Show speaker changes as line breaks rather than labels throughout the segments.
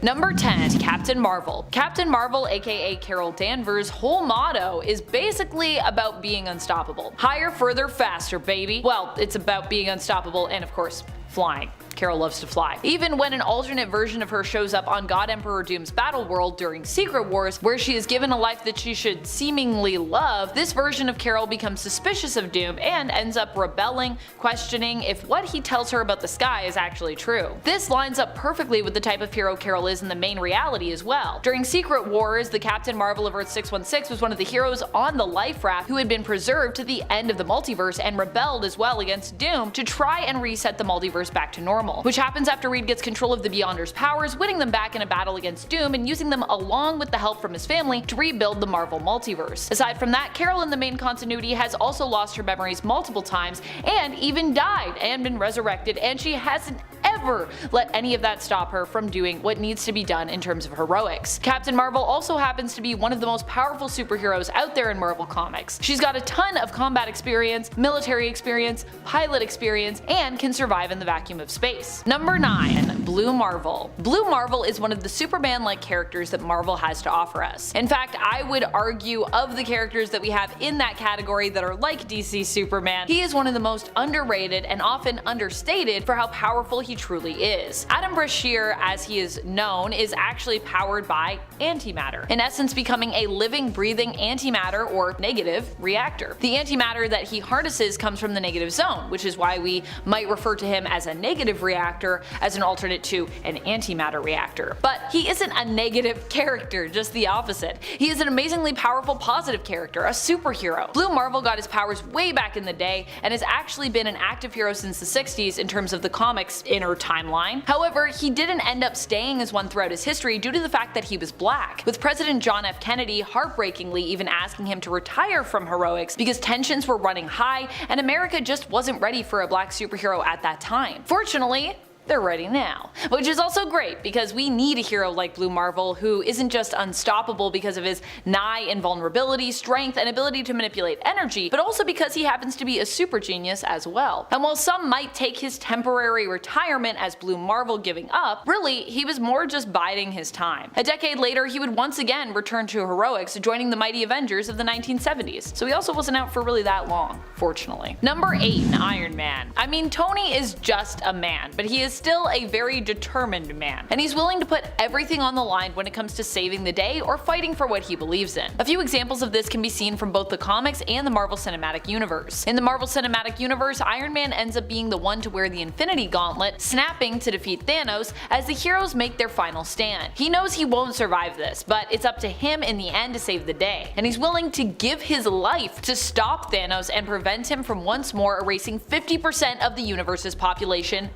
Number 10. Captain Marvel. Captain Marvel, aka Carol Danvers' whole motto is basically about being unstoppable. Higher, further, faster, baby. Well, it's about being unstoppable and of course, flying. Carol loves to fly. Even when an alternate version of her shows up on God Emperor Doom's battle world during Secret Wars, where she is given a life that she should seemingly love, this version of Carol becomes suspicious of Doom and ends up rebelling, questioning if what he tells her about the sky is actually true. This lines up perfectly with the type of hero Carol is in the main reality as well. During Secret Wars, the Captain Marvel of Earth 616 was one of the heroes on the life raft who had been preserved to the end of the multiverse and rebelled as well against Doom to try and reset the multiverse back to normal. Which happens after Reed gets control of the Beyonders' powers, winning them back in a battle against Doom and using them along with the help from his family to rebuild the Marvel multiverse. Aside from that, Carol in the main continuity has also lost her memories multiple times and even died and been resurrected, and she hasn't ever let any of that stop her from doing what needs to be done in terms of heroics. Captain Marvel also happens to be one of the most powerful superheroes out there in Marvel Comics. She's got a ton of combat experience, military experience, pilot experience, and can survive in the vacuum of space. Number 9. Blue Marvel. Blue Marvel is one of the Superman-like characters that Marvel has to offer us. In fact, I would argue of the characters that we have in that category that are like DC Superman, he is one of the most underrated and often understated for how powerful he truly is. Adam Brashear, as he is known, is actually powered by antimatter, in essence becoming a living, breathing antimatter or negative reactor. The antimatter that he harnesses comes from the negative zone, which is why we might refer to him as a negative reactor as an alternate to an antimatter reactor. But he isn't a negative character, just the opposite. He is an amazingly powerful positive character, a superhero. Blue Marvel got his powers way back in the day and has actually been an active hero since the 60s in terms of the comics inner timeline. However, he didn't end up staying as one throughout his history due to the fact that he was black, with President John F. Kennedy heartbreakingly even asking him to retire from heroics because tensions were running high and America just wasn't ready for a black superhero at that time. Fortunately, they're ready now. Which is also great because we need a hero like Blue Marvel who isn't just unstoppable because of his nigh invulnerability, strength, and ability to manipulate energy, but also because he happens to be a super genius as well. And while some might take his temporary retirement as Blue Marvel giving up, really he was more just biding his time. A decade later he would once again return to heroics, joining the mighty Avengers of the 1970s, so he also wasn't out for really that long, fortunately. Number 8. Iron Man. I mean, Tony is just a man, but he is still a very determined man, and he's willing to put everything on the line when it comes to saving the day or fighting for what he believes in. A few examples of this can be seen from both the comics and the Marvel Cinematic Universe. In the Marvel Cinematic Universe, Iron Man ends up being the one to wear the Infinity Gauntlet, snapping to defeat Thanos as the heroes make their final stand. He knows he won't survive this, but it's up to him in the end to save the day, and he's willing to give his life to stop Thanos and prevent him from once more erasing 50% of the universe's population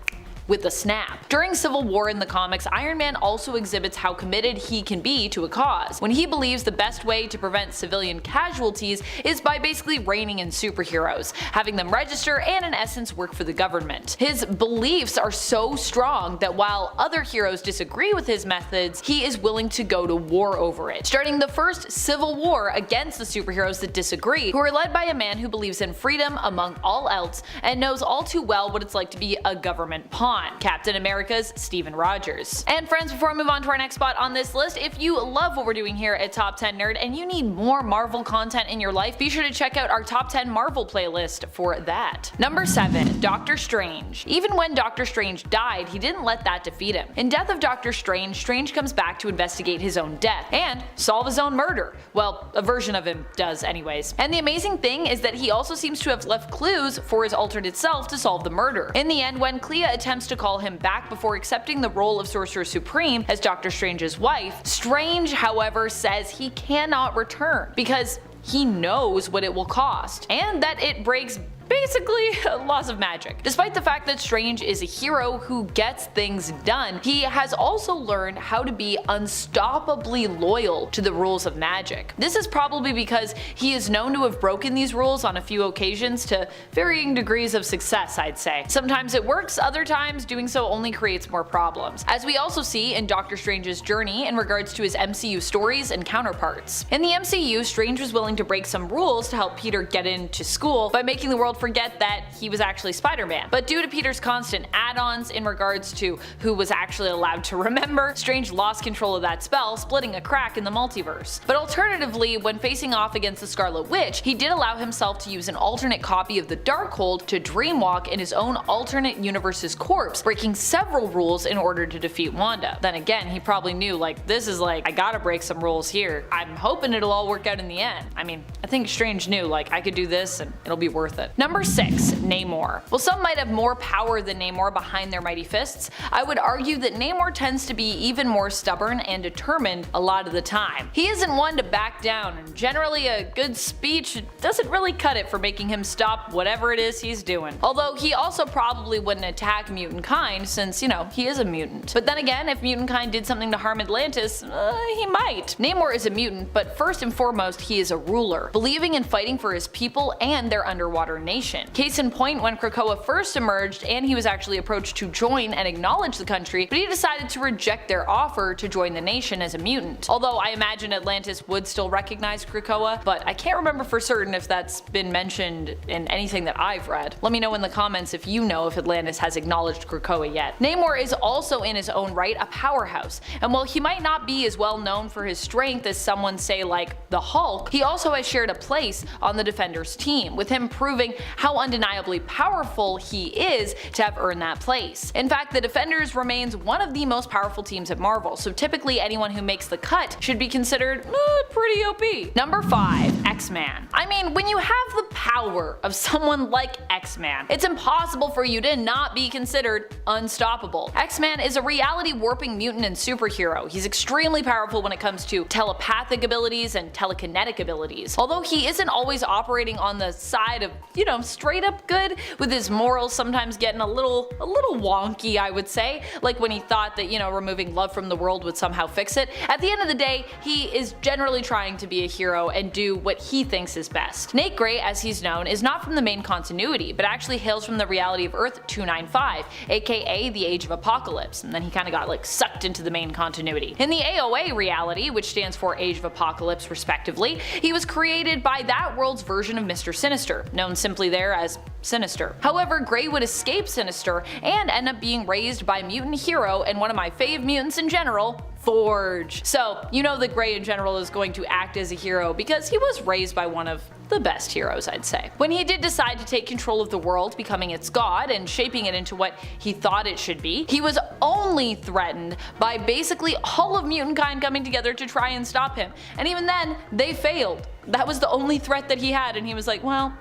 with a snap. During Civil War in the comics, Iron Man also exhibits how committed he can be to a cause, when he believes the best way to prevent civilian casualties is by basically reigning in superheroes, having them register and in essence work for the government. His beliefs are so strong that while other heroes disagree with his methods, he is willing to go to war over it, starting the first civil war against the superheroes that disagree, who are led by a man who believes in freedom among all else and knows all too well what it's like to be a government pawn. Captain America's Steven Rogers. And friends, before I move on to our next spot on this list, if you love what we're doing here at Top 10 Nerd and you need more Marvel content in your life, be sure to check out our Top 10 Marvel playlist for that. Number 7. Doctor Strange. Even when Doctor Strange died, he didn't let that defeat him. In Death of Doctor Strange, Strange comes back to investigate his own death and solve his own murder. Well, a version of him does anyways. And the amazing thing is that he also seems to have left clues for his alternate self to solve the murder. In the end, when Clea attempts to call him back before accepting the role of Sorcerer Supreme as Doctor Strange's wife, Strange, however, says he cannot return because he knows what it will cost, and that it breaks basically laws of magic. Despite the fact that Strange is a hero who gets things done, he has also learned how to be unstoppably loyal to the rules of magic. This is probably because he is known to have broken these rules on a few occasions to varying degrees of success, I'd say. Sometimes it works, other times doing so only creates more problems, as we also see in Doctor Strange's journey in regards to his MCU stories and counterparts. In the MCU, Strange was willing to break some rules to help Peter get into school by making the world forget that he was actually Spider-Man. But due to Peter's constant add-ons in regards to who was actually allowed to remember, Strange lost control of that spell, splitting a crack in the multiverse. But alternatively, when facing off against the Scarlet Witch, he did allow himself to use an alternate copy of the Darkhold to dreamwalk in his own alternate universe's corpse, breaking several rules in order to defeat Wanda. Then again, he probably knew, like, this is like, I gotta break some rules here. I'm hoping it'll all work out in the end. I mean, I think Strange knew, like, I could do this and it'll be worth it. Number 6. NAMOR. While some might have more power than NAMOR behind their mighty fists, I would argue that NAMOR tends to be even more stubborn and determined a lot of the time. He isn't one to back down, and generally a good speech doesn't really cut it for making him stop whatever it is he's doing. Although he also probably wouldn't attack mutant kind since, you know, he is a mutant. But then again, if mutant kind did something to harm Atlantis, he might. NAMOR is a mutant, but first and foremost he is a ruler, believing in fighting for his people and their underwater nation. Case in point, when Krakoa first emerged and he was actually approached to join and acknowledge the country, but he decided to reject their offer to join the nation as a mutant. Although I imagine Atlantis would still recognize Krakoa, but I can't remember for certain if that's been mentioned in anything that I've read. Let me know in the comments if you know if Atlantis has acknowledged Krakoa yet. NAMOR is also in his own right a powerhouse, and while he might not be as well known for his strength as someone say like the Hulk, he also has shared a place on the Defenders team, with him proving how undeniably powerful he is to have earned that place. In fact, the Defenders remains one of the most powerful teams at Marvel, so typically anyone who makes the cut should be considered pretty OP. Number 5. X-Man. I mean, when you have the power of someone like X-Man, it's impossible for you to not be considered unstoppable. X-Man is a reality warping mutant and superhero. He's extremely powerful when it comes to telepathic abilities and telekinetic abilities. Although he isn't always operating on the side of, you know, straight up good, with his morals sometimes getting a little wonky, I would say, like when he thought that, you know, removing love from the world would somehow fix it. At the end of the day, he is generally trying to be a hero and do what he thinks is best. Nate Gray, as he's known, is not from the main continuity, but actually hails from the reality of Earth 295, aka the Age of Apocalypse, and then he kinda got like sucked into the main continuity. In the AOA reality, which stands for Age of Apocalypse respectively, he was created by that world's version of Mr. Sinister, known simply there as Sinister. However, Gray would escape Sinister and end up being raised by mutant hero and one of my fave mutants in general, Forge. So, you know that Gray in general is going to act as a hero because he was raised by one of the best heroes, I'd say. When he did decide to take control of the world, becoming its god and shaping it into what he thought it should be, he was only threatened by basically all of mutant kind coming together to try and stop him. And even then, they failed. That was the only threat that he had, and he was like, well,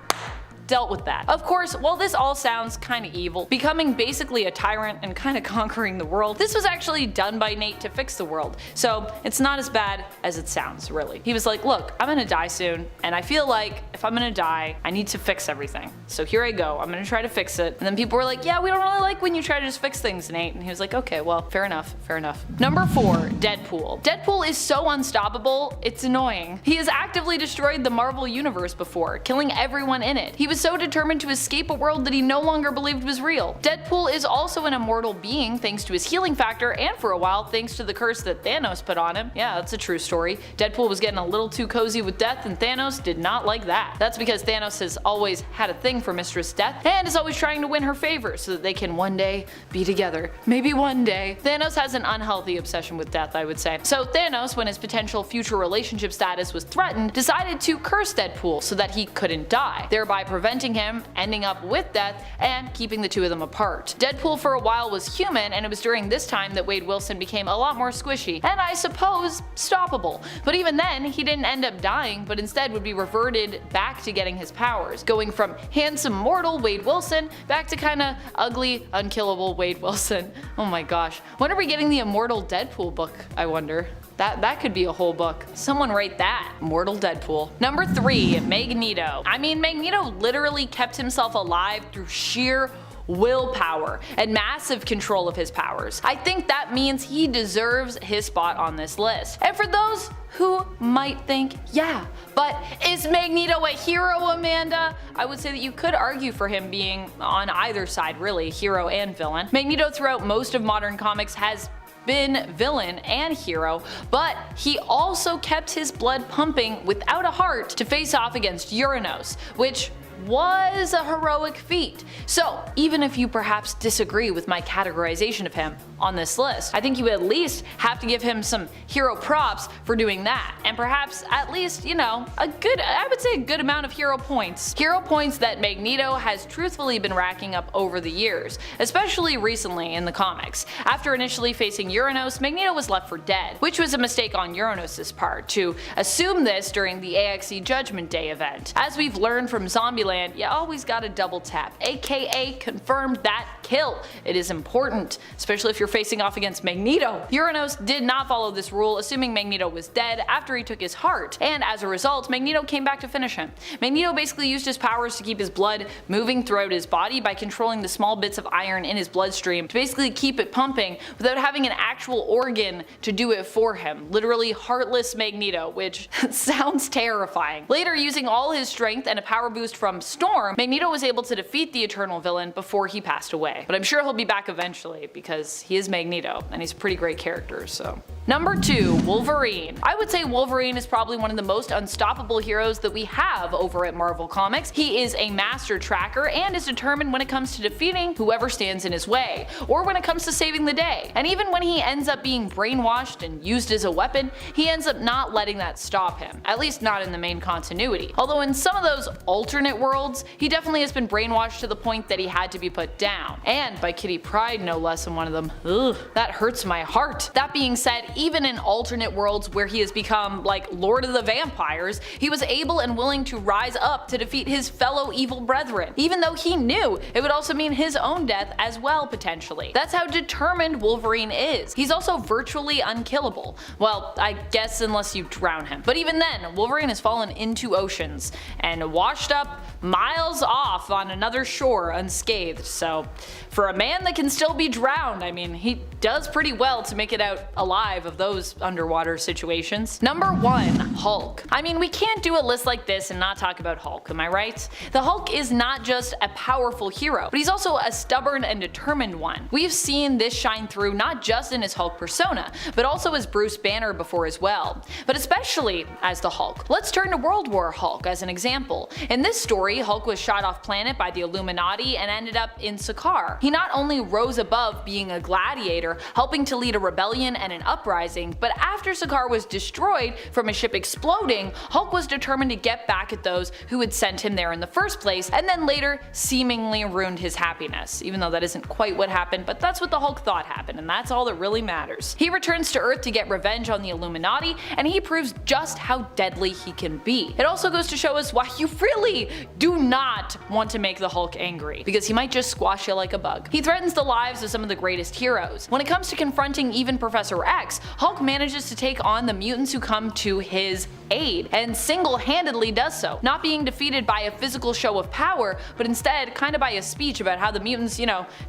dealt with that. Of course, while this all sounds kinda evil, becoming basically a tyrant and kinda conquering the world, this was actually done by Nate to fix the world, so it's not as bad as it sounds, really. He was like, look, I'm gonna die soon, and I feel like if I'm gonna die, I need to fix everything. So here I go, I'm gonna try to fix it. And then people were like, yeah, we don't really like when you try to just fix things, Nate. And he was like, okay, well, fair enough, fair enough. Number 4. Deadpool. Deadpool is so unstoppable, it's annoying. He has actively destroyed the Marvel Universe before, killing everyone in it. He was so determined to escape a world that he no longer believed was real. Deadpool is also an immortal being thanks to his healing factor, and for a while thanks to the curse that Thanos put on him. Yeah, that's a true story. Deadpool was getting a little too cozy with death, and Thanos did not like that. That's because Thanos has always had a thing for Mistress Death and is always trying to win her favor so that they can one day be together. Maybe one day. Thanos has an unhealthy obsession with death, I would say. So Thanos, when his potential future relationship status was threatened, decided to curse Deadpool so that he couldn't die, thereby preventing him ending up with death and keeping the two of them apart. Deadpool for a while was human, and it was during this time that Wade Wilson became a lot more squishy and I suppose stoppable. But even then, he didn't end up dying, but instead would be reverted back to getting his powers, going from handsome mortal Wade Wilson back to kinda ugly, unkillable Wade Wilson. Oh my gosh. When are we getting the Immortal Deadpool book, I wonder? That could be a whole book. Someone write that. Immortal Deadpool. Number 3. Magneto. I mean, Magneto literally kept himself alive through sheer willpower and massive control of his powers. I think that means he deserves his spot on this list. And for those who might think, yeah, but is Magneto a hero, Amanda? I would say that you could argue for him being on either side, really, hero and villain. Magneto throughout most of modern comics has been villain and hero, but he also kept his blood pumping without a heart to face off against Uranos, which was a heroic feat. So even if you perhaps disagree with my categorization of him on this list, I think you at least have to give him some hero props for doing that, and perhaps at least, I would say a good amount of hero points. Hero points that Magneto has truthfully been racking up over the years, especially recently in the comics. After initially facing Uranos, Magneto was left for dead, which was a mistake on Uranos' part to assume this during the AXE Judgment Day event. As we've learned from Zombieland, you always gotta double tap, aka confirm that kill. It is important, especially if you're facing off against Magneto. Uranos did not follow this rule, assuming Magneto was dead after he took his heart, and as a result, Magneto came back to finish him. Magneto basically used his powers to keep his blood moving throughout his body by controlling the small bits of iron in his bloodstream to basically keep it pumping without having an actual organ to do it for him. Literally heartless Magneto, which sounds terrifying. Later, using all his strength and a power boost from Storm, Magneto was able to defeat the Eternal Villain before he passed away. But I'm sure he'll be back eventually because he is Magneto and he's a pretty great character, so. Number 2, Wolverine. I would say Wolverine is probably one of the most unstoppable heroes that we have over at Marvel Comics. He is a master tracker and is determined when it comes to defeating whoever stands in his way, or when it comes to saving the day. And even when he ends up being brainwashed and used as a weapon, he ends up not letting that stop him, at least not in the main continuity. Although in some of those alternate worlds, he definitely has been brainwashed to the point that he had to be put down. And by Kitty Pryde no less in one of them. Ugh, that hurts my heart. That being said, even in alternate worlds where he has become like Lord of the Vampires, he was able and willing to rise up to defeat his fellow evil brethren, even though he knew it would also mean his own death as well potentially. That's how determined Wolverine is. He's also virtually unkillable. Well, I guess unless you drown him. But even then, Wolverine has fallen into oceans and washed up miles off on another shore unscathed, so for a man that can still be drowned, I mean, he does pretty well to make it out alive of those underwater situations. Number 1, Hulk. I mean, we can't do a list like this and not talk about Hulk, am I right? The Hulk is not just a powerful hero, but he's also a stubborn and determined one. We've seen this shine through not just in his Hulk persona, but also as Bruce Banner before as well, but especially as the Hulk. Let's turn to World War Hulk as an example. In this story, Hulk was shot off planet by the Illuminati and ended up in Sakaar. He not only rose above being a gladiator, helping to lead a rebellion and an uprising, but after Sakaar was destroyed from a ship exploding, Hulk was determined to get back at those who had sent him there in the first place, and then later seemingly ruined his happiness, even though that isn't quite what happened, but that's what the Hulk thought happened, and that's all that really matters. He returns to Earth to get revenge on the Illuminati, and he proves just how deadly he can be. It also goes to show us why you really do not want to make the Hulk angry, because he might just squash you like a bug. He threatens the lives of some of the greatest heroes. When it comes to confronting even Professor X, Hulk manages to take on the mutants who come to his aid, and single-handedly does so, not being defeated by a physical show of power, but instead kinda by a speech about how the mutants,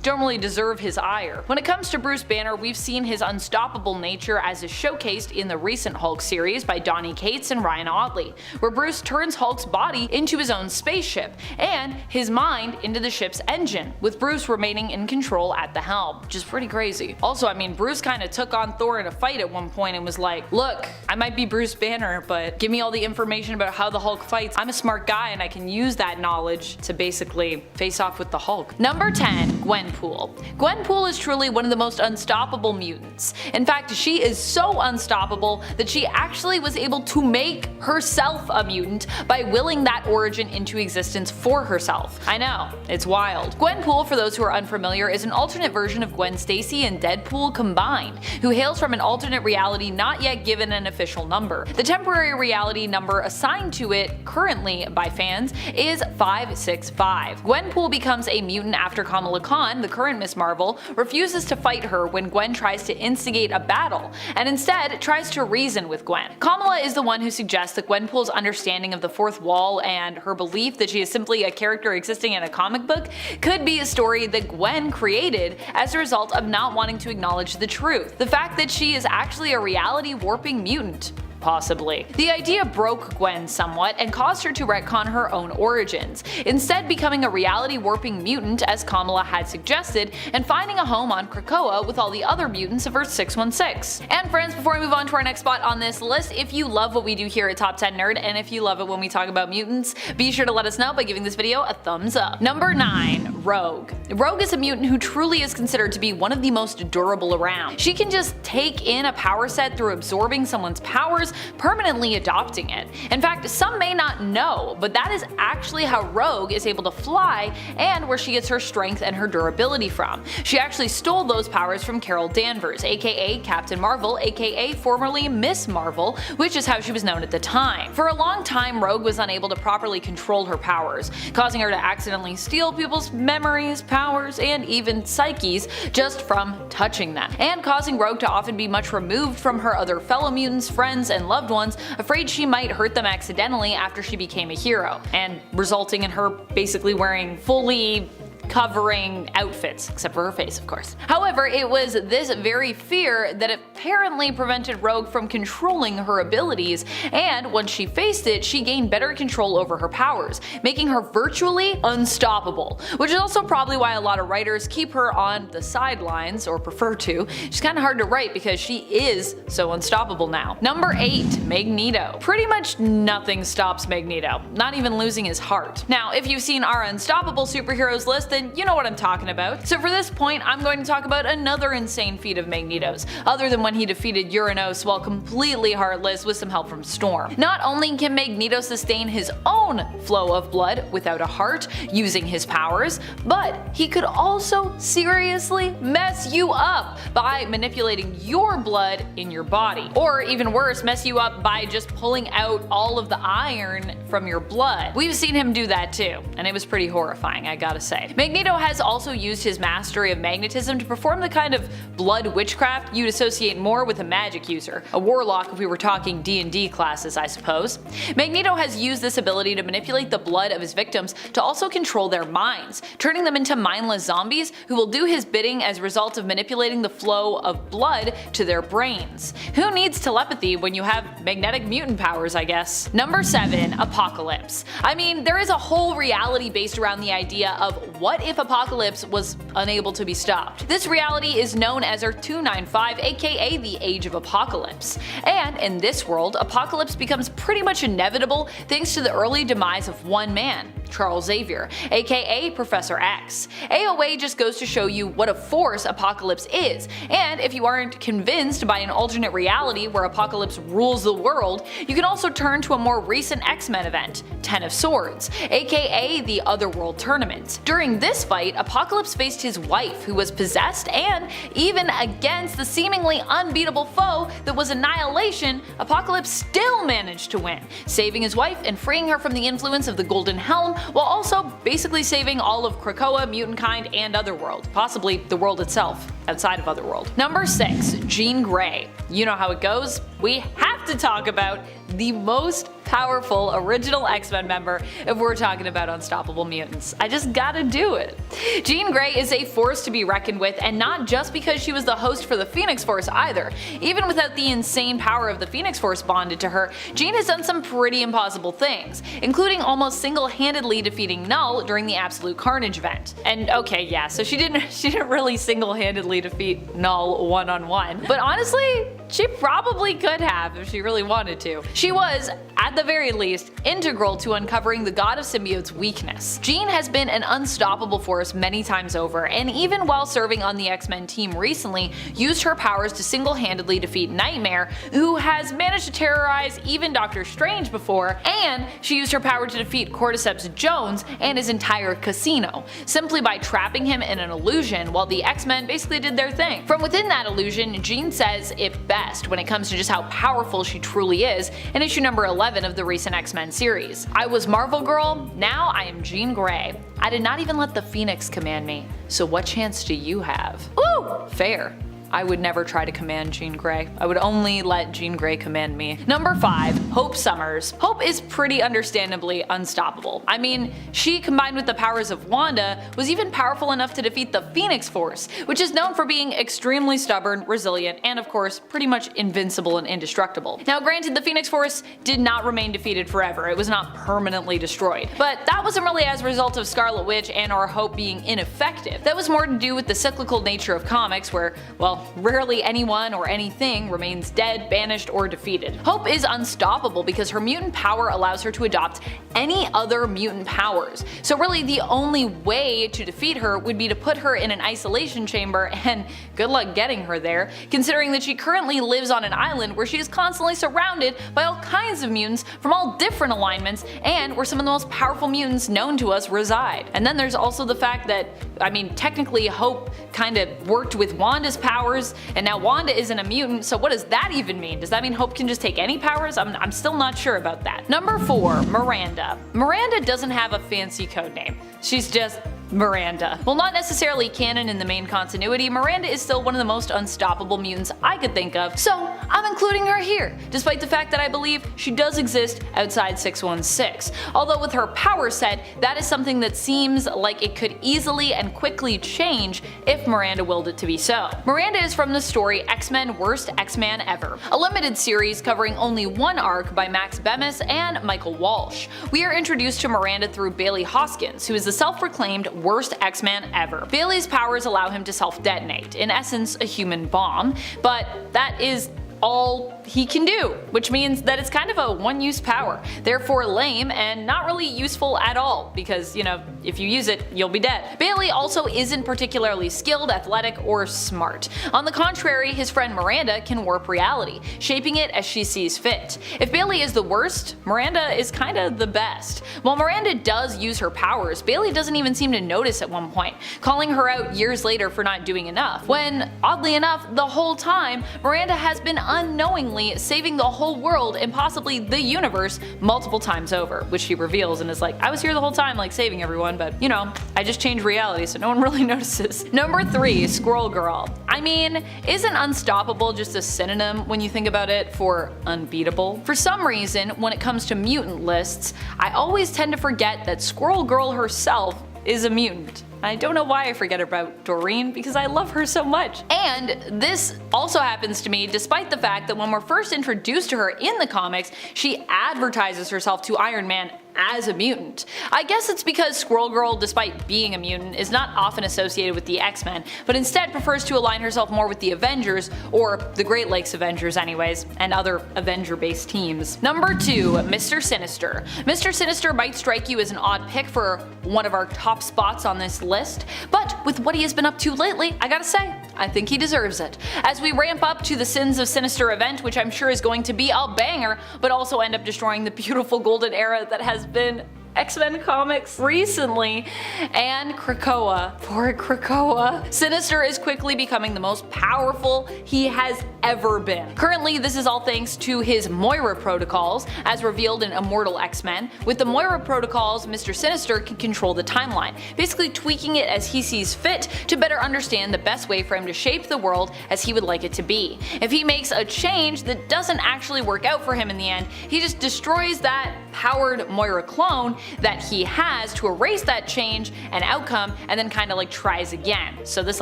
don't really deserve his ire. When it comes to Bruce Banner, we've seen his unstoppable nature as is showcased in the recent Hulk series by Donny Cates and Ryan Ottley, where Bruce turns Hulk's body into his own spaceship, and his mind into the ship's engine, with Bruce remaining in control at the helm, which is pretty crazy. Also, I mean, Bruce kinda took on Thor in a fight at one point and was like, look, I might be Bruce Banner, but give me all the information about how the Hulk fights. I'm a smart guy and I can use that knowledge to basically face off with the Hulk. Number 10, Gwenpool. Gwenpool is truly one of the most unstoppable mutants. In fact, she is so unstoppable that she actually was able to make herself a mutant by willing that origin into existence for herself. I know, it's wild. Gwenpool, for those who are unfamiliar, is an alternate version of Gwen Stacy and Deadpool combined, who hails from an alternate reality not yet given an official number. The temporary reality number assigned to it currently by fans is 565. Gwenpool becomes a mutant after Kamala Khan, the current Miss Marvel, refuses to fight her when Gwen tries to instigate a battle, and instead tries to reason with Gwen. Kamala is the one who suggests that Gwenpool's understanding of the fourth wall and her belief that she is simply a character existing in a comic book could be a story that Gwen created as a result of not wanting to acknowledge the truth. The fact that she is actually a reality warping mutant. possibly. The idea broke Gwen somewhat and caused her to retcon her own origins, instead becoming a reality-warping mutant as Kamala had suggested and finding a home on Krakoa with all the other mutants of Earth 616. And friends, before we move on to our next spot on this list, if you love what we do here at Top 10 Nerd and if you love it when we talk about mutants, be sure to let us know by giving this video a thumbs up. Number 9. Rogue. Rogue is a mutant who truly is considered to be one of the most durable around. She can just take in a power set through absorbing someone's powers, permanently adopting it. In fact, some may not know, but that is actually how Rogue is able to fly and where she gets her strength and her durability from. She actually stole those powers from Carol Danvers, aka Captain Marvel, aka formerly Miss Marvel, which is how she was known at the time. For a long time, Rogue was unable to properly control her powers, causing her to accidentally steal people's memories, powers, and even psyches just from touching them, and causing Rogue to often be much removed from her other fellow mutants, friends, and loved ones, afraid she might hurt them accidentally after she became a hero, and resulting in her basically wearing fully covering outfits, except for her face, of course. However, it was this very fear that apparently prevented Rogue from controlling her abilities, and once she faced it, she gained better control over her powers, making her virtually unstoppable, which is also probably why a lot of writers keep her on the sidelines, or prefer to. She's kinda hard to write because she is so unstoppable now. Number 8. Magneto. Pretty much nothing stops Magneto, not even losing his heart. Now, if you've seen our Unstoppable Superheroes list, then you know what I'm talking about. So for this point, I'm going to talk about another insane feat of Magneto's, other than when he defeated Uranos while completely heartless with some help from Storm. Not only can Magneto sustain his own flow of blood without a heart using his powers, but he could also seriously mess you up by manipulating your blood in your body. Or even worse, mess you up by just pulling out all of the iron from your blood. We've seen him do that too, and it was pretty horrifying, I gotta say. Magneto has also used his mastery of magnetism to perform the kind of blood witchcraft you'd associate more with a magic user, a warlock if we were talking D&D classes, I suppose. Magneto has used this ability to manipulate the blood of his victims to also control their minds, turning them into mindless zombies who will do his bidding as a result of manipulating the flow of blood to their brains. Who needs telepathy when you have magnetic mutant powers, I guess? Number 7. Apocalypse. I mean, there is a whole reality based around the idea of what if Apocalypse was unable to be stopped. This reality is known as Earth 295, aka the Age of Apocalypse. And in this world, Apocalypse becomes pretty much inevitable thanks to the early demise of one man, Charles Xavier, aka Professor X. AOA just goes to show you what a force Apocalypse is, and if you aren't convinced by an alternate reality where Apocalypse rules the world, you can also turn to a more recent X-Men event, Ten of Swords, aka the Otherworld Tournament. During this fight, Apocalypse faced his wife, who was possessed, and even against the seemingly unbeatable foe that was Annihilation, Apocalypse still managed to win, saving his wife and freeing her from the influence of the Golden Helm, while also basically saving all of Krakoa, mutant kind, and Otherworld, possibly the world itself, outside of Otherworld. Number 6. Jean Grey. You know how it goes. We have to talk about the most powerful original X-Men member if we're talking about unstoppable mutants. I just gotta do it. Jean Grey is a force to be reckoned with, and not just because she was the host for the Phoenix Force either. Even without the insane power of the Phoenix Force bonded to her, Jean has done some pretty impossible things, including almost single-handedly defeating Null during the Absolute Carnage event. And okay, yeah, so she didn't really single-handedly defeat Null one-on-one, but honestly, she probably could have if she really wanted to. She was, at the very least, integral to uncovering the God of Symbiote's weakness. Jean has been an unstoppable force many times over, and even while serving on the X-Men team recently, used her powers to single-handedly defeat Nightmare, who has managed to terrorize even Doctor Strange before, and she used her power to defeat Cordyceps Jones and his entire casino, simply by trapping him in an illusion while the X-Men basically did their thing. From within that illusion, Jean says it best when it comes to just how powerful she truly is in issue number 11 of the recent X-Men series. I was Marvel Girl, now I am Jean Grey. I did not even let the Phoenix command me, so what chance do you have? Ooh, fair. I would never try to command Jean Grey. I would only let Jean Grey command me. Number 5. Hope Summers. Hope is pretty understandably unstoppable. I mean, she combined with the powers of Wanda was even powerful enough to defeat the Phoenix Force, which is known for being extremely stubborn, resilient, and of course pretty much invincible and indestructible. Now granted, the Phoenix Force did not remain defeated forever, it was not permanently destroyed, but that wasn't really as a result of Scarlet Witch and or Hope being ineffective. That was more to do with the cyclical nature of comics where, well, rarely anyone or anything remains dead, banished, or defeated. Hope is unstoppable because her mutant power allows her to adopt any other mutant powers, so really the only way to defeat her would be to put her in an isolation chamber, and good luck getting her there, considering that she currently lives on an island where she is constantly surrounded by all kinds of mutants from all different alignments and where some of the most powerful mutants known to us reside. And then there's also the fact that, I mean, technically Hope kinda worked with Wanda's powers, and now Wanda isn't a mutant, so what does that even mean? Does that mean Hope can just take any powers? I'm still not sure about that. Number 4. Miranda. Miranda doesn't have a fancy code name. She's just Miranda. While not necessarily canon in the main continuity, Miranda is still one of the most unstoppable mutants I could think of, so I'm including her here, despite the fact that I believe she does exist outside 616. Although with her power set, that is something that seems like it could easily and quickly change if Miranda willed it to be so. Miranda is from the story X-Men Worst X-Man Ever, a limited series covering only one arc by Max Bemis and Michael Walsh. We are introduced to Miranda through Bailey Hoskins, who is the self-proclaimed worst X-Man ever. Bailey's powers allow him to self-detonate, in essence a human bomb, but that is all he can do, which means that it's kind of a one-use power, therefore lame and not really useful at all, because, you know, if you use it, you'll be dead. Bailey also isn't particularly skilled, athletic, or smart. On the contrary, his friend Miranda can warp reality, shaping it as she sees fit. If Bailey is the worst, Miranda is kinda the best. While Miranda does use her powers, Bailey doesn't even seem to notice at one point, calling her out years later for not doing enough, when, oddly enough, the whole time, Miranda has been unknowingly saving the whole world and possibly the universe multiple times over, which she reveals and is like, I was here the whole time like saving everyone, but you know, I just changed reality so no one really notices. Number 3. Squirrel Girl. I mean, isn't unstoppable just a synonym when you think about it for unbeatable? For some reason, when it comes to mutant lists, I always tend to forget that Squirrel Girl herself is a mutant. I don't know why I forget about Doreen, because I love her so much. And this also happens to me despite the fact that when we're first introduced to her in the comics, she advertises herself to Iron Man as a mutant. I guess it's because Squirrel Girl, despite being a mutant, is not often associated with the X-Men, but instead prefers to align herself more with the Avengers, or the Great Lakes Avengers anyways, and other Avenger-based teams. Number 2. Mr. Sinister. Mr. Sinister might strike you as an odd pick for one of our top spots on this list, but with what he has been up to lately, I gotta say, I think he deserves it. As we ramp up to the Sins of Sinister event, which I'm sure is going to be a banger, but also end up destroying the beautiful golden era that has been X-Men comics recently, and Krakoa. Poor Krakoa. Sinister is quickly becoming the most powerful he has ever been. Currently, this is all thanks to his Moira protocols, as revealed in Immortal X-Men. With the Moira protocols, Mr. Sinister can control the timeline, basically tweaking it as he sees fit to better understand the best way for him to shape the world as he would like it to be. If he makes a change that doesn't actually work out for him in the end, he just destroys that powered Moira clone that he has to erase that change and outcome, and then kinda like tries again. So this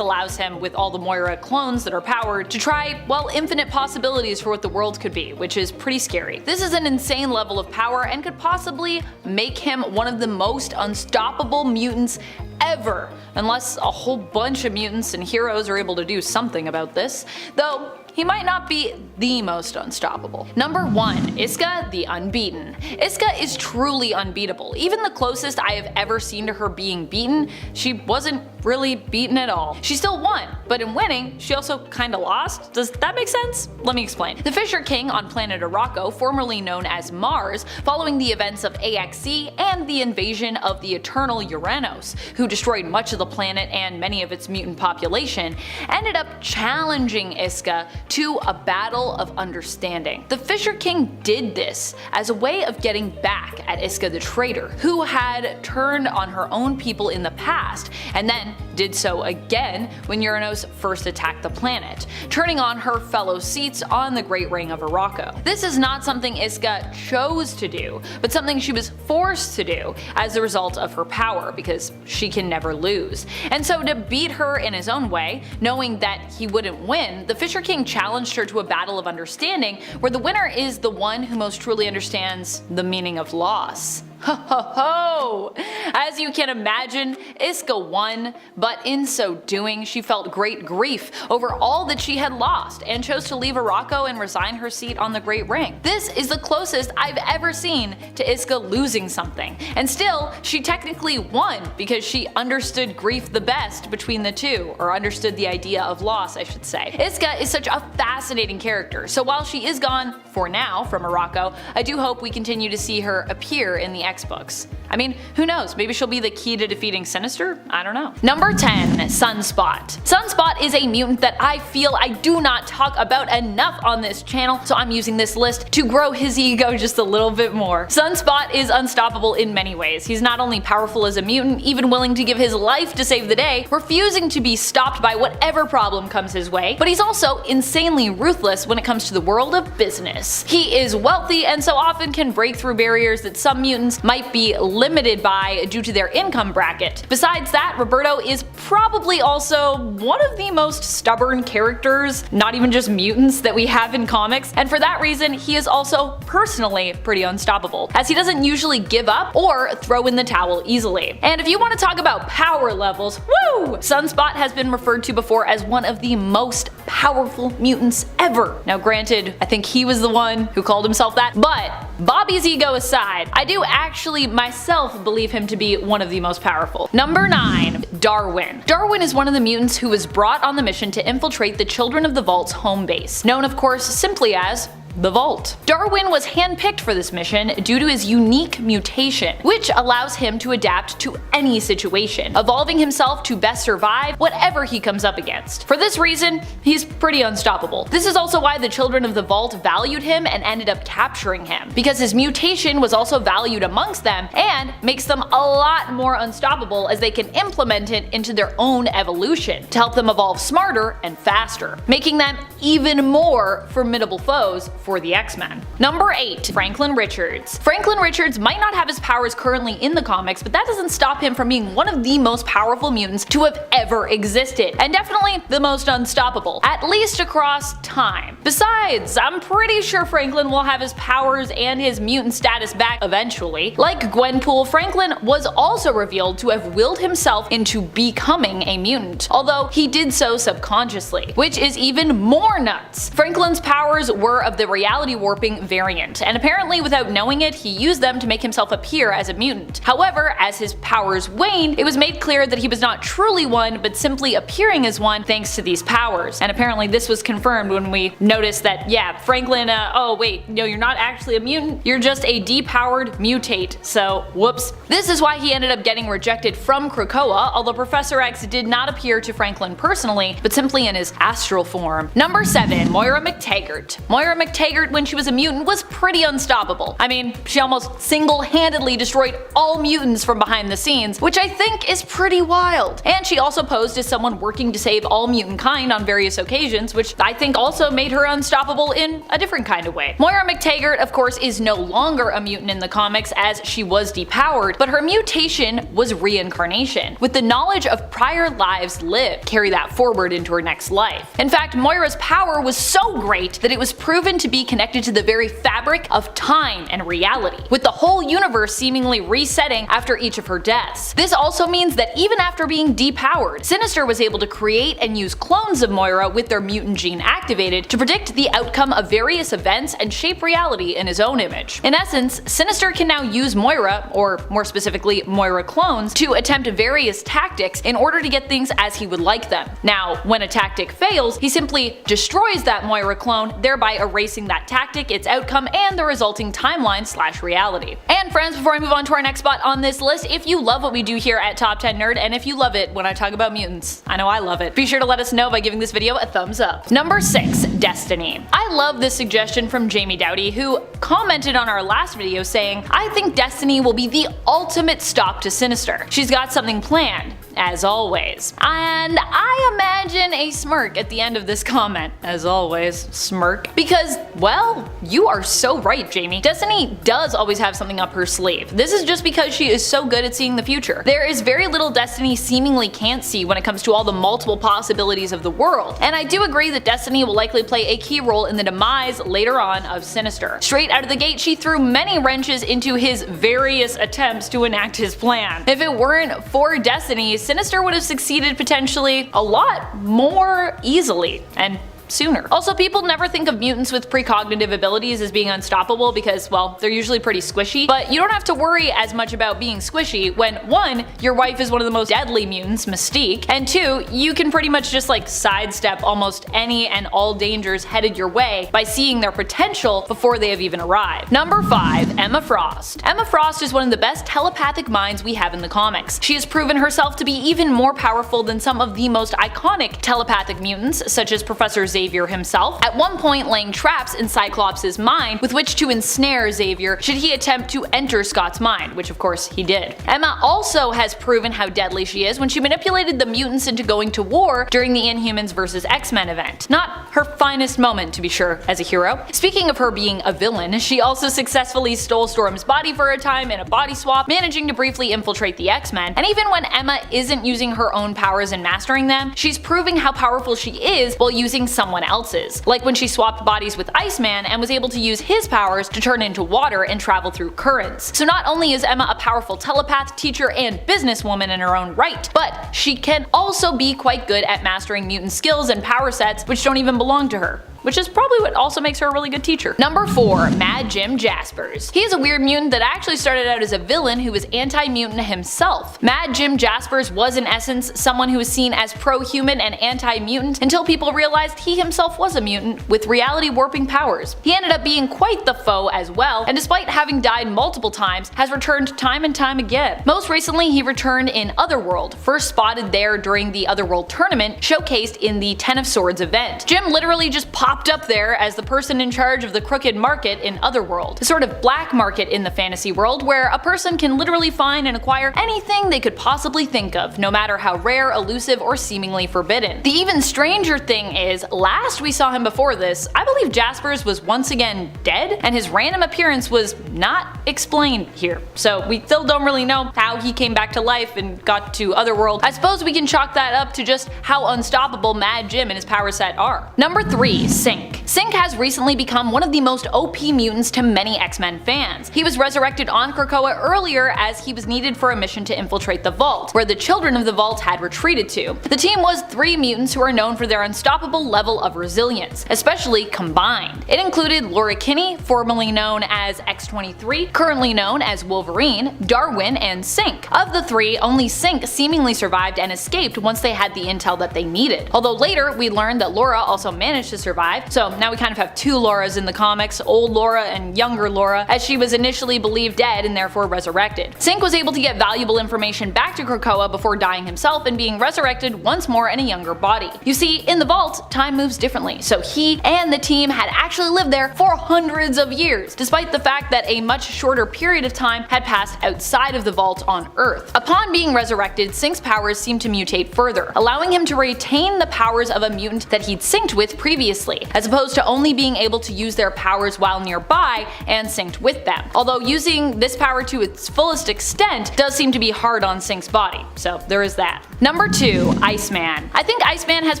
allows him, with all the Moira clones that are powered, to try, well, infinite possibilities for what the world could be, which is pretty scary. This is an insane level of power and could possibly make him one of the most unstoppable mutants ever, unless a whole bunch of mutants and heroes are able to do something about this, though he might not be the most unstoppable. Number 1. Iska the Unbeaten. Iska is truly unbeatable. Even the closest I have ever seen to her being beaten, she wasn't really beaten at all. She still won, but in winning, she also kinda lost. Does that make sense? Let me explain. The Fisher King on planet Arakko, formerly known as Mars, following the events of AXE and the invasion of the Eternal Uranos, who destroyed much of the planet and many of its mutant population, ended up challenging Iska to a battle of understanding. The Fisher King did this as a way of getting back at Iska the traitor, who had turned on her own people in the past, and then then did so again when Uranos first attacked the planet, turning on her fellow seats on the Great Ring of Araco. This is not something Iska chose to do, but something she was forced to do as a result of her power, because she can never lose. And so to beat her in his own way, knowing that he wouldn't win, the Fisher King challenged her to a battle of understanding where the winner is the one who most truly understands the meaning of loss. Ho ho ho! As you can imagine, Iska won, but in so doing she felt great grief over all that she had lost and chose to leave Araco and resign her seat on the Great Ring. This is the closest I've ever seen to Iska losing something, and still she technically won because she understood grief the best between the two, or understood the idea of loss, I should say. Iska is such a fascinating character, so while she is gone for now from Araco, I do hope we continue to see her appear in the X-Books. I mean, who knows, maybe she'll be the key to defeating Sinister? I don't know. Number 10. Sunspot. Sunspot is a mutant that I feel I do not talk about enough on this channel, so I'm using this list to grow his ego just a little bit more. Sunspot is unstoppable in many ways. He's not only powerful as a mutant, even willing to give his life to save the day, refusing to be stopped by whatever problem comes his way, but he's also insanely ruthless when it comes to the world of business. He is wealthy and so often can break through barriers that some mutants might be limited by due to their income bracket. Besides that, Roberto is probably also one of the most stubborn characters, not even just mutants, that we have in comics, and for that reason he is also personally pretty unstoppable, as he doesn't usually give up or throw in the towel easily. And if you want to talk about power levels, woo! Sunspot has been referred to before as one of the most powerful mutants ever. Now granted, I think he was the one who called himself that, but Bobby's ego aside, I do actually myself believe him to be one of the most powerful. Number 9. Darwin. Darwin is one of the mutants who was brought on the mission to infiltrate the Children of the Vault's home base, known of course simply as the Vault. Darwin was handpicked for this mission due to his unique mutation, which allows him to adapt to any situation, evolving himself to best survive whatever he comes up against. For this reason, he's pretty unstoppable. This is also why the Children of the Vault valued him and ended up capturing him, because his mutation was also valued amongst them and makes them a lot more unstoppable as they can implement it into their own evolution to help them evolve smarter and faster, making them even more formidable foes for the X-Men. Number 8. Franklin Richards. Franklin Richards might not have his powers currently in the comics, but that doesn't stop him from being one of the most powerful mutants to have ever existed, and definitely the most unstoppable, at least across time. Besides, I'm pretty sure Franklin will have his powers and his mutant status back eventually. Like Gwenpool, Franklin was also revealed to have willed himself into becoming a mutant, although he did so subconsciously, which is even more nuts. Franklin's powers were of the reality warping variant, and apparently without knowing it, he used them to make himself appear as a mutant. However, as his powers waned, it was made clear that he was not truly one, but simply appearing as one thanks to these powers. And apparently this was confirmed when we noticed that, yeah, Franklin, oh wait, no, you're not actually a mutant, you're just a depowered mutate, so whoops. This is why he ended up getting rejected from Krakoa, although Professor X did not appear to Franklin personally, but simply in his astral form. Number 7. Moira McTaggart. Moira McTaggart, when she was a mutant, was pretty unstoppable. I mean, she almost single-handedly destroyed all mutants from behind the scenes, which I think is pretty wild. And she also posed as someone working to save all mutant kind on various occasions, which I think also made her unstoppable in a different kind of way. Moira McTaggart, of course, is no longer a mutant in the comics as she was depowered, but her mutation was reincarnation, with the knowledge of prior lives lived, carry that forward into her next life. In fact, Moira's power was so great that it was proven to be connected to the very fabric of time and reality, with the whole universe seemingly resetting after each of her deaths. This also means that even after being depowered, Sinister was able to create and use clones of Moira with their mutant gene activated to predict the outcome of various events and shape reality in his own image. In essence, Sinister can now use Moira, or more specifically Moira clones, to attempt various tactics in order to get things as he would like them. Now, when a tactic fails, he simply destroys that Moira clone, thereby erasing that tactic, its outcome, and the resulting timeline/reality. And friends, before I move on to our next spot on this list, if you love what we do here at Top 10 Nerd, and if you love it when I talk about mutants, I know I love it, be sure to let us know by giving this video a thumbs up. Number 6. Destiny. I love this suggestion from Jamie Dowdy, who commented on our last video saying, "I think Destiny will be the ultimate stop to Sinister. She's got something planned. as always. And I imagine a smirk at the end of this comment, as always, smirk. Because, well, you are so right, Jamie. Destiny does always have something up her sleeve. This is just because she is so good at seeing the future. There is very little Destiny seemingly can't see when it comes to all the multiple possibilities of the world, and I do agree that Destiny will likely play a key role in the demise later on of Sinister. Straight out of the gate, she threw many wrenches into his various attempts to enact his plan. If it weren't for Destiny, Sinister would have succeeded potentially a lot more easily and sooner. Also, people never think of mutants with precognitive abilities as being unstoppable because, well, they're usually pretty squishy, but you don't have to worry as much about being squishy when 1. Your wife is one of the most deadly mutants, Mystique, and 2. You can pretty much just like sidestep almost any and all dangers headed your way by seeing their potential before they have even arrived. Number 5. Emma Frost. Emma Frost is one of the best telepathic minds we have in the comics. She has proven herself to be even more powerful than some of the most iconic telepathic mutants, such as Professor Xavier himself, at one point laying traps in Cyclops' mind with which to ensnare Xavier should he attempt to enter Scott's mind, which of course he did. Emma also has proven how deadly she is when she manipulated the mutants into going to war during the Inhumans vs. X-Men event. Not her finest moment, to be sure, as a hero. Speaking of her being a villain, she also successfully stole Storm's body for a time in a body swap, managing to briefly infiltrate the X-Men, and even when Emma isn't using her own powers and mastering them, she's proving how powerful she is while using someone else's, like when she swapped bodies with Iceman and was able to use his powers to turn into water and travel through currents. So not only is Emma a powerful telepath, teacher, and businesswoman in her own right, but she can also be quite good at mastering mutant skills and power sets which don't even belong to her, which is probably what also makes her a really good teacher. Number 4. Mad Jim Jaspers. He is a weird mutant that actually started out as a villain who was anti-mutant himself. Mad Jim Jaspers was in essence someone who was seen as pro-human and anti-mutant until people realized he himself was a mutant with reality warping powers. He ended up being quite the foe as well, and despite having died multiple times, has returned time and time again. Most recently, he returned in Otherworld, first spotted there during the Otherworld tournament showcased in the Ten of Swords event. Jim literally just popped up there as the person in charge of the crooked market in Otherworld, a sort of black market in the fantasy world where a person can literally find and acquire anything they could possibly think of, no matter how rare, elusive, or seemingly forbidden. The even stranger thing is, last we saw him before this, I believe Jaspers was once again dead, and his random appearance was not explained here. So we still don't really know how he came back to life and got to Otherworld. I suppose we can chalk that up to just how unstoppable Mad Jim and his power set are. Number 3. Synch. Synch has recently become one of the most OP mutants to many X-Men fans. He was resurrected on Krakoa earlier as he was needed for a mission to infiltrate the Vault, where the children of the Vault had retreated to. The team was 3 mutants who are known for their unstoppable level of resilience, especially combined. It included Laura Kinney, formerly known as X-23, currently known as Wolverine, Darwin, and Synch. Of the 3, only Synch seemingly survived and escaped once they had the intel that they needed. Although later we learned that Laura also managed to survive, so now we kind of have 2 Lauras in the comics, old Laura and younger Laura, as she was initially believed dead and therefore resurrected. Synch was able to get valuable information back to Krakoa before dying himself and being resurrected once more in a younger body. You see, in the Vault, time moves differently, so he and the team had actually lived there for hundreds of years, despite the fact that a much shorter period of time had passed outside of the Vault on Earth. Upon being resurrected, Synch's powers seemed to mutate further, allowing him to retain the powers of a mutant that he'd synced with previously, as opposed to only being able to use their powers while nearby and synced with them. Although using this power to its fullest extent does seem to be hard on Synch's body, so there is that. Number 2. Iceman. I think Iceman has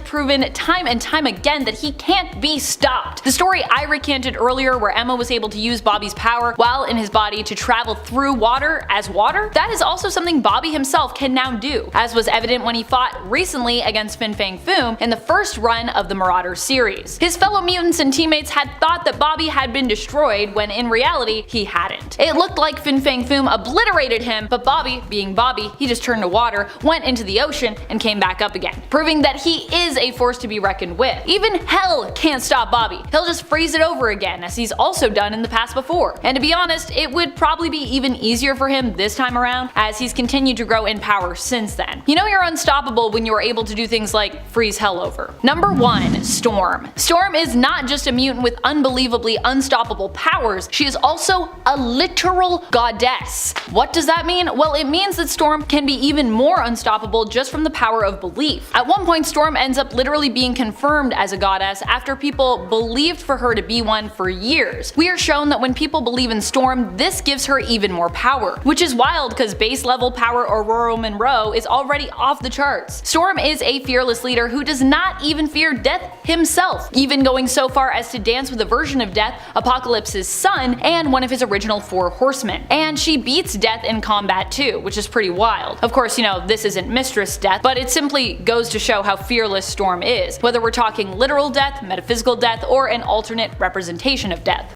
proven time and time again that he can't be stopped. The story I recanted earlier where Emma was able to use Bobby's power while in his body to travel through water as water, that is also something Bobby himself can now do, as was evident when he fought recently against Fin Fang Foom in the first run of the Marauder series. His fellow mutants and teammates had thought that Bobby had been destroyed when in reality he hadn't. It looked like Fin Fang Foom obliterated him, but Bobby, being Bobby, he just turned to water, went into the ocean, and came back up again, proving that he is a force to be reckoned with. Even hell can't stop Bobby. He'll just freeze it over again, as he's also done in the past before. And to be honest, it would probably be even easier for him this time around, as he's continued to grow in power since then. You know you're unstoppable when you are able to do things like freeze hell over. Number 1. Storm. Storm is not just a mutant with unbelievably unstoppable powers, she is also a literal goddess. What does that mean? Well, it means that Storm can be even more unstoppable just from the power of belief. At one point, Storm ends up literally being confirmed as a goddess after people believed for her to be one for years. We are shown that when people believe in Storm, this gives her even more power, which is wild because base level power Aurora Monroe is already off the charts. Storm is a fearless leader who does not even fear death himself, even going so far as to dance with a version of Death, Apocalypse's son, and one of his original 4 horsemen. And she beats Death in combat too, which is pretty wild. Of course, you know, this isn't Mistress Death, but it simply goes to show how fearless Storm is, whether we're talking literal death, metaphysical death, or an alternate representation of death.